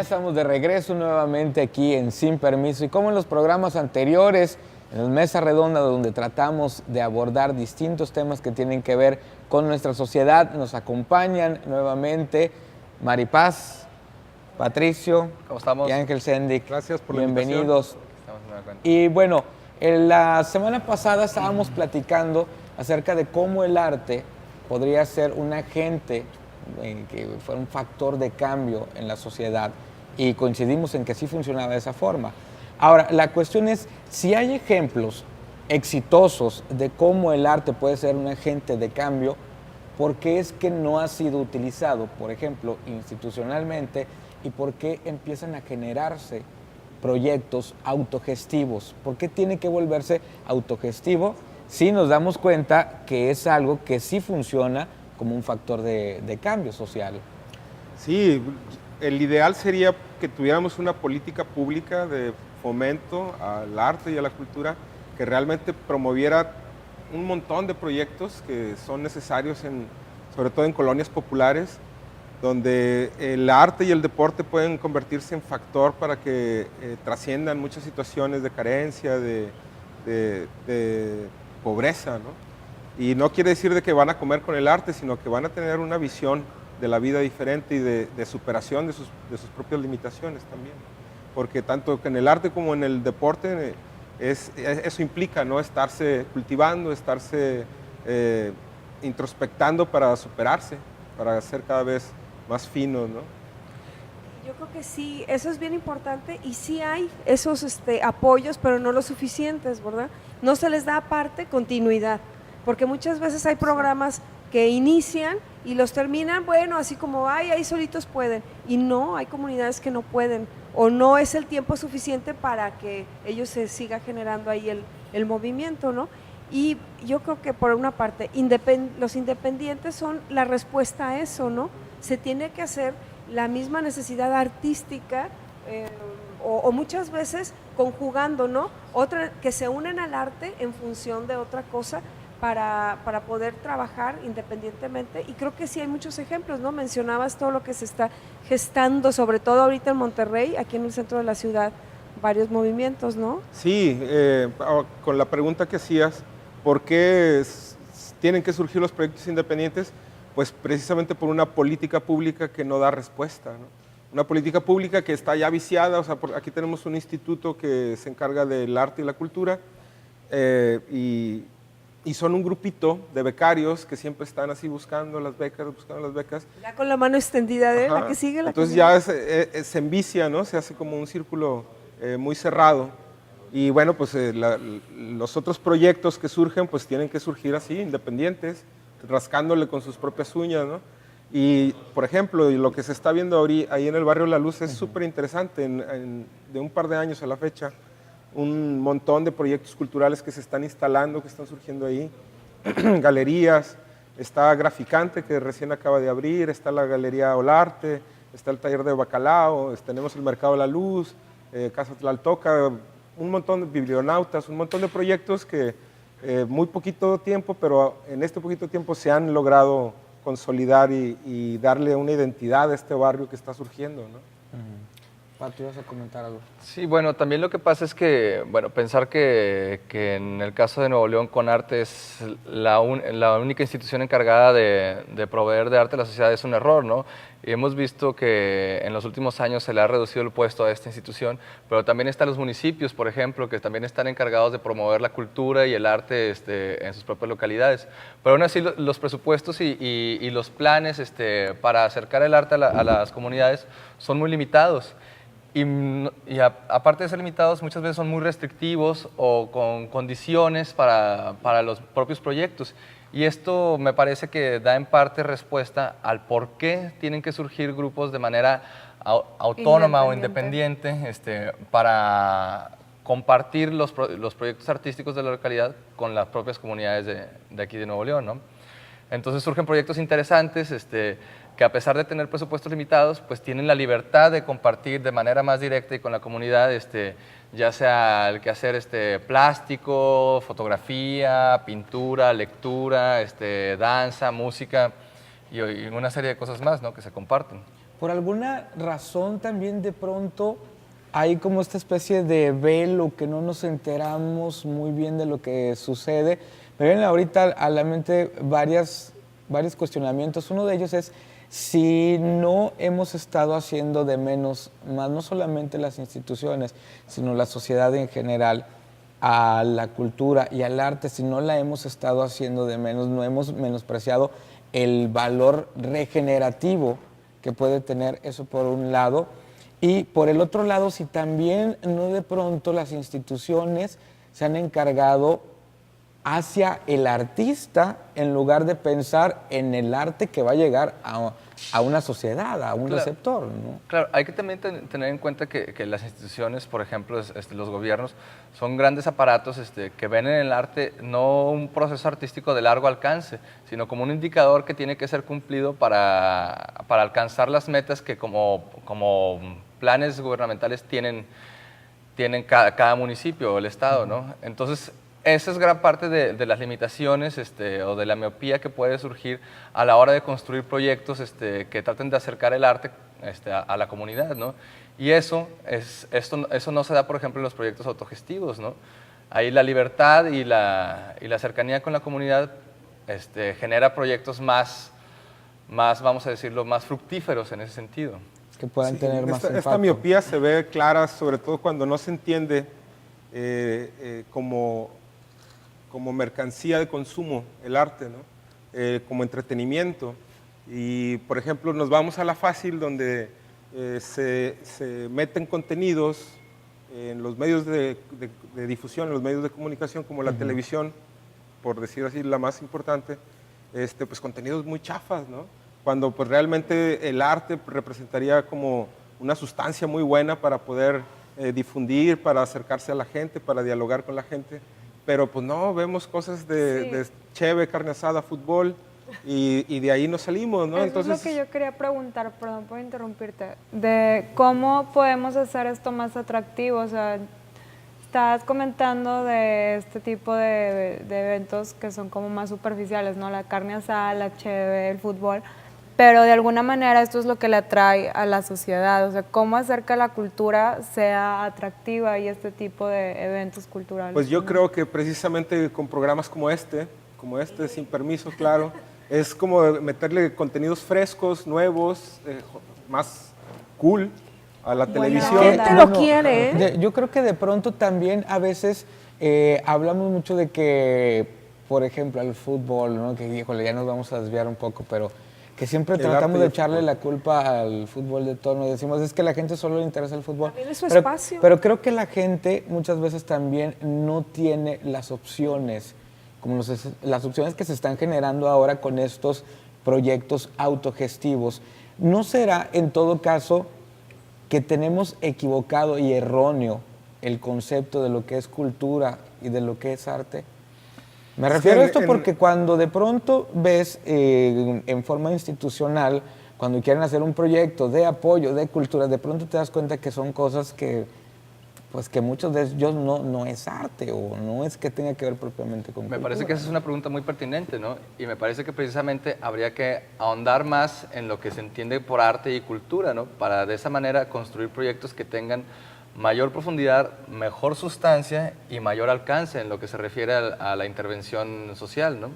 estamos de regreso nuevamente aquí en Sin Permiso y como en los programas anteriores, en la mesa redonda donde tratamos de abordar distintos temas que tienen que ver con nuestra sociedad, nos acompañan nuevamente Maripaz, Patricio, ¿Cómo estamos? y Ángel Sendik. Gracias por la bienvenidos. Estamos en una cuenta. Y bueno, en la semana pasada estábamos platicando acerca de cómo el arte podría ser un agente que fuera un factor de cambio en la sociedad y coincidimos en que sí funcionaba de esa forma. Ahora, la cuestión es si hay ejemplos exitosos de cómo el arte puede ser un agente de cambio, ¿por qué es que no ha sido utilizado, por ejemplo, institucionalmente y por qué empiezan a generarse proyectos autogestivos? ¿Por qué tiene que volverse autogestivo si nos damos cuenta que es algo que sí funciona como un factor de cambio social? Sí, el ideal sería que tuviéramos una política pública de fomento al arte y a la cultura que realmente promoviera un montón de proyectos que son necesarios, sobre todo en colonias populares, donde el arte y el deporte pueden convertirse en factor para que trasciendan muchas situaciones de carencia, de pobreza, ¿no? Y no quiere decir de que van a comer con el arte, sino que van a tener una visión de la vida diferente y de superación de sus propias limitaciones también. Porque tanto en el arte como en el deporte eso implica, ¿no? Estarse cultivando, estarse introspectando para superarse, para ser cada vez más finos, ¿no? Yo creo que sí, eso es bien importante y sí hay esos apoyos, pero no los suficientes, ¿verdad? No se les da aparte continuidad, porque muchas veces hay programas que inician y los terminan, bueno, así como, ay, ahí solitos pueden, y no, hay comunidades que no pueden, o no es el tiempo suficiente para que ellos se siga generando ahí el movimiento, ¿no? Y yo creo que por una parte, los independientes son la respuesta a eso, ¿no? Se tiene que hacer la misma necesidad artística o muchas veces conjugando, ¿no? Que se unen al arte en función de otra cosa para poder trabajar independientemente, y creo que sí hay muchos ejemplos, ¿no? Mencionabas todo lo que se está gestando, sobre todo ahorita en Monterrey, aquí en el centro de la ciudad, varios movimientos, ¿no? Sí, con la pregunta que hacías, ¿por qué tienen que surgir los proyectos independientes? Pues precisamente por una política pública que no da respuesta, ¿no? Una política pública que está ya viciada, o sea, aquí tenemos un instituto que se encarga del arte y la cultura, y son un grupito de becarios que siempre están así buscando las becas. Ya con la mano extendida de la que sigue. Entonces ya se envicia, ¿no? Se hace como un círculo muy cerrado. Y bueno, pues los otros proyectos que surgen, pues tienen que surgir así, independientes, rascándole con sus propias uñas, ¿no? Y, por ejemplo, lo que se está viendo ahí en el barrio La Luz es súper interesante, de un par de años a la fecha, un montón de proyectos culturales que se están instalando, que están surgiendo ahí, galerías, está Graficante, que recién acaba de abrir, está la Galería Olarte, está el Taller de Bacalao, tenemos el Mercado La Luz, Casa Tlaltoca, un montón de biblionautas, un montón de proyectos que muy poquito tiempo, pero en este poquito tiempo se han logrado consolidar y darle una identidad a este barrio que está surgiendo, ¿no? Pato, ¿vas a comentar algo? Sí, bueno, también lo que pasa es que, bueno, pensar que en el caso de Nuevo León Conarte es la única institución encargada de proveer de arte a la sociedad es un error, ¿no? Y hemos visto que en los últimos años se le ha reducido el puesto a esta institución, pero también están los municipios, por ejemplo, que también están encargados de promover la cultura y el arte en sus propias localidades. Pero aún así los presupuestos y los planes para acercar el arte a las comunidades son muy limitados. Y aparte de ser limitados, muchas veces son muy restrictivos o con condiciones para los propios proyectos. Y esto me parece que da en parte respuesta al por qué tienen que surgir grupos de manera autónoma o independiente para compartir los proyectos artísticos de la localidad con las propias comunidades de aquí de Nuevo León, ¿no? Entonces surgen proyectos interesantes que a pesar de tener presupuestos limitados, pues tienen la libertad de compartir de manera más directa y con la comunidad, ya sea el quehacer plástico, fotografía, pintura, lectura, danza, música y una serie de cosas más, ¿no? Que se comparten. por alguna razón también de pronto hay como esta especie de velo que no nos enteramos muy bien de lo que sucede. Me vienen ahorita a la mente varios cuestionamientos. Uno de ellos es si no hemos estado haciendo de menos, más no solamente las instituciones, sino la sociedad en general, a la cultura y al arte, si no la hemos estado haciendo de menos, no hemos menospreciado el valor regenerativo que puede tener eso por un lado. Y por el otro lado, si también no de pronto las instituciones se han encargado hacia el artista en lugar de pensar en el arte que va a llegar a una sociedad, a un receptor, ¿no? Claro, hay que también tener en cuenta que las instituciones, por ejemplo, los gobiernos, son grandes aparatos que ven en el arte no un proceso artístico de largo alcance, sino como un indicador que tiene que ser cumplido para alcanzar las metas que como planes gubernamentales tienen cada municipio o el estado, ¿no? Entonces, esa es gran parte de las limitaciones o de la miopía que puede surgir a la hora de construir proyectos que traten de acercar el arte a la comunidad, ¿no? Y eso no se da, por ejemplo, en los proyectos autogestivos, ¿no? Ahí la libertad y la cercanía con la comunidad genera proyectos más, vamos a decirlo, más fructíferos en ese sentido. Que puedan tener más impacto. Esta miopía se ve clara, sobre todo cuando no se entiende como mercancía de consumo el arte, ¿no? Como entretenimiento. Y, por ejemplo, nos vamos a la fácil donde se meten contenidos en los medios de difusión, en los medios de comunicación, como la televisión, por decir así, la más importante, pues contenidos muy chafas, ¿no? Cuando pues realmente el arte representaría como una sustancia muy buena para poder difundir, para acercarse a la gente, para dialogar con la gente. Pero pues no, vemos cosas de cheve, carne asada, fútbol, y de ahí nos salimos, ¿no? Eso Entonces, es lo que yo quería preguntar, perdón por interrumpirte, de cómo podemos hacer esto más atractivo. O sea, estás comentando de este tipo de eventos que son como más superficiales, ¿no? La carne asada, la cheve, el fútbol, pero de alguna manera esto es lo que le atrae a la sociedad. O sea, cómo hacer que la cultura sea atractiva y este tipo de eventos culturales. pues yo creo que precisamente con programas como este, sin permiso, claro, es como meterle contenidos frescos, nuevos, más cool a la televisión. La gente lo quiere, ¿eh? Yo creo que de pronto también a veces hablamos mucho de que, por ejemplo, al fútbol, ¿no? Que, híjole, ya nos vamos a desviar un poco, pero que siempre tratamos de echarle la culpa al fútbol de tono. Decimos, es que a la gente solo le interesa el fútbol. También es su espacio. Pero creo que la gente muchas veces también no tiene las opciones, como las opciones que se están generando ahora con estos proyectos autogestivos. ¿No será, en todo caso, que tenemos equivocado y erróneo el concepto de lo que es cultura y de lo que es arte? Me refiero a esto porque cuando de pronto ves en forma institucional, cuando quieren hacer un proyecto de apoyo, de cultura, de pronto te das cuenta que son cosas que, pues que muchos de ellos no es arte o no es que tenga que ver propiamente con cultura. Me parece que esa es una pregunta muy pertinente, ¿no? Y me parece que precisamente habría que ahondar más en lo que se entiende por arte y cultura, ¿no? Para de esa manera construir proyectos que tengan mayor profundidad, mejor sustancia y mayor alcance en lo que se refiere a la intervención social, ¿no?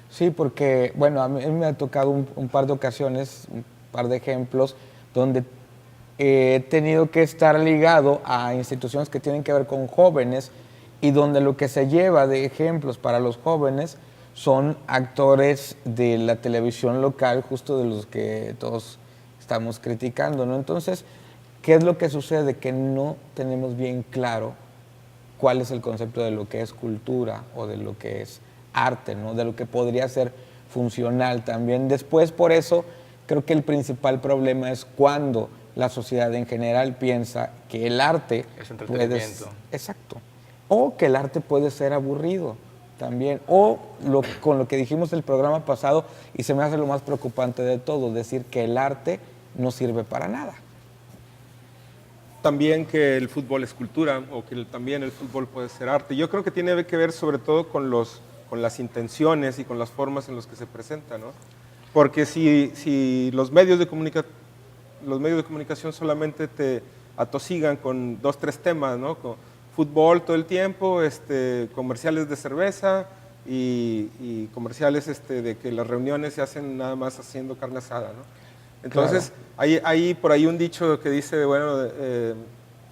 Sí, porque, bueno, a mí me ha tocado un par de ocasiones, un par de ejemplos, donde he tenido que estar ligado a instituciones que tienen que ver con jóvenes y donde lo que se lleva de ejemplos para los jóvenes son actores de la televisión local, justo de los que todos estamos criticando, ¿no? Entonces, ¿qué es lo que sucede? Que no tenemos bien claro cuál es el concepto de lo que es cultura o de lo que es arte, ¿no? De lo que podría ser funcional también. Después, por eso, creo que el principal problema es cuando la sociedad en general piensa que el arte es entretenimiento. Exacto. O que el arte puede ser aburrido también. O con lo que dijimos el programa pasado, y se me hace lo más preocupante de todo, decir que el arte no sirve para nada. También que el fútbol es cultura o que también el fútbol puede ser arte. Yo creo que tiene que ver sobre todo con las intenciones y con las formas en las que se presenta, ¿no? Porque si los medios de los medios de comunicación solamente te atosigan con 2, 3 temas, ¿no? Con fútbol todo el tiempo, comerciales de cerveza y comerciales de que las reuniones se hacen nada más haciendo carne asada, ¿no? Entonces, hay por ahí un dicho que dice, bueno,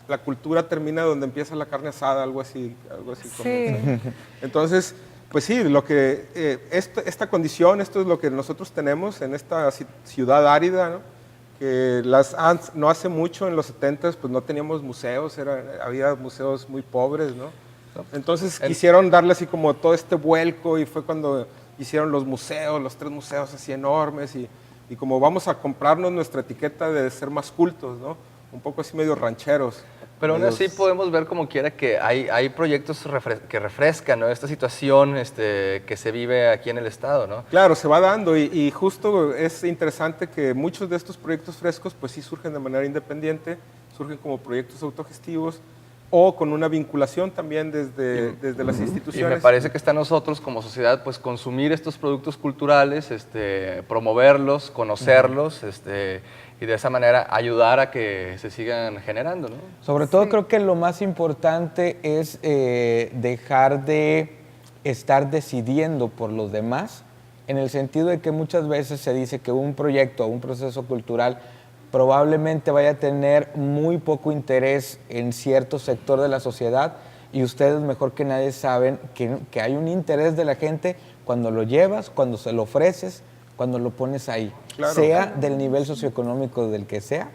la cultura termina donde empieza la carne asada, algo así. Sí. Entonces, pues sí, esta condición, esto es lo que nosotros tenemos en esta ciudad árida, ¿no? Que no hace mucho, en los 70s, pues no teníamos museos, había museos muy pobres, ¿no? Entonces quisieron darle así como todo este vuelco y fue cuando hicieron los museos, los 3 museos así enormes y como vamos a comprarnos nuestra etiqueta de ser más cultos, ¿no? Un poco así medio rancheros. Pero aún así podemos ver como quiera que hay proyectos que refrescan, ¿no? Esta situación que se vive aquí en el estado, ¿no? Claro, se va dando y justo es interesante que muchos de estos proyectos frescos pues sí surgen de manera independiente, surgen como proyectos autogestivos o con una vinculación también desde las instituciones. Y me parece que está en nosotros como sociedad pues consumir estos productos culturales, promoverlos, conocerlos, y de esa manera ayudar a que se sigan generando, ¿no? Sobre todo creo que lo más importante es dejar de estar decidiendo por los demás, en el sentido de que muchas veces se dice que un proyecto o un proceso cultural probablemente vaya a tener muy poco interés en cierto sector de la sociedad y ustedes mejor que nadie saben que hay un interés de la gente cuando lo llevas, cuando se lo ofreces, cuando lo pones ahí. Claro. Sea del nivel socioeconómico del que sea,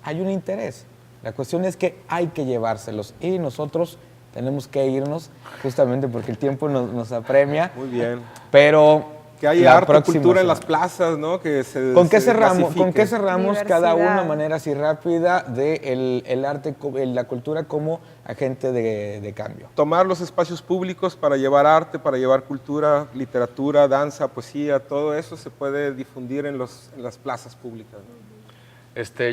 hay un interés. La cuestión es que hay que llevárselos y nosotros tenemos que irnos justamente porque el tiempo nos apremia. Muy bien. Pero que haya arte y cultura en las plazas, ¿no? Que ¿Con qué cerramos cada uno Diversidad. de manera así rápida de el arte, la cultura como agente de cambio? Tomar los espacios públicos para llevar arte, para llevar cultura, literatura, danza, poesía, todo eso se puede difundir en las plazas públicas, ¿no?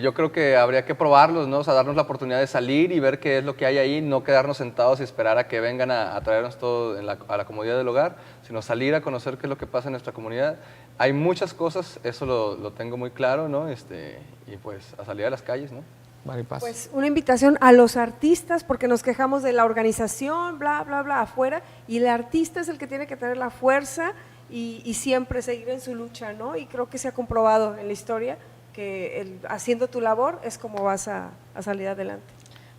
Yo creo que habría que probarlos, ¿no? O sea, darnos la oportunidad de salir y ver qué es lo que hay ahí, no quedarnos sentados y esperar a que vengan a traernos todo a la comodidad del hogar, sino salir a conocer qué es lo que pasa en nuestra comunidad. Hay muchas cosas, eso lo tengo muy claro, ¿no? Y pues a salir a las calles, ¿no? Maripaz. Pues una invitación a los artistas, porque nos quejamos de la organización, bla, bla, bla, afuera, y el artista es el que tiene que tener la fuerza y siempre seguir en su lucha, ¿no? Y creo que se ha comprobado en la historia que haciendo tu labor es como vas a salir adelante.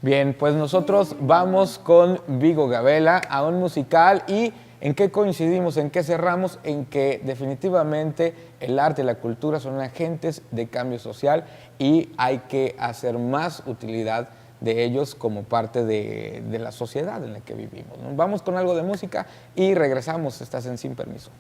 Bien, pues nosotros vamos con Vigo Gabela a un musical y ¿en qué coincidimos? ¿En qué cerramos? En que definitivamente el arte y la cultura son agentes de cambio social y hay que hacer más utilidad de ellos como parte de la sociedad en la que vivimos, ¿no? Vamos con algo de música y regresamos. Estás en Sin Permiso.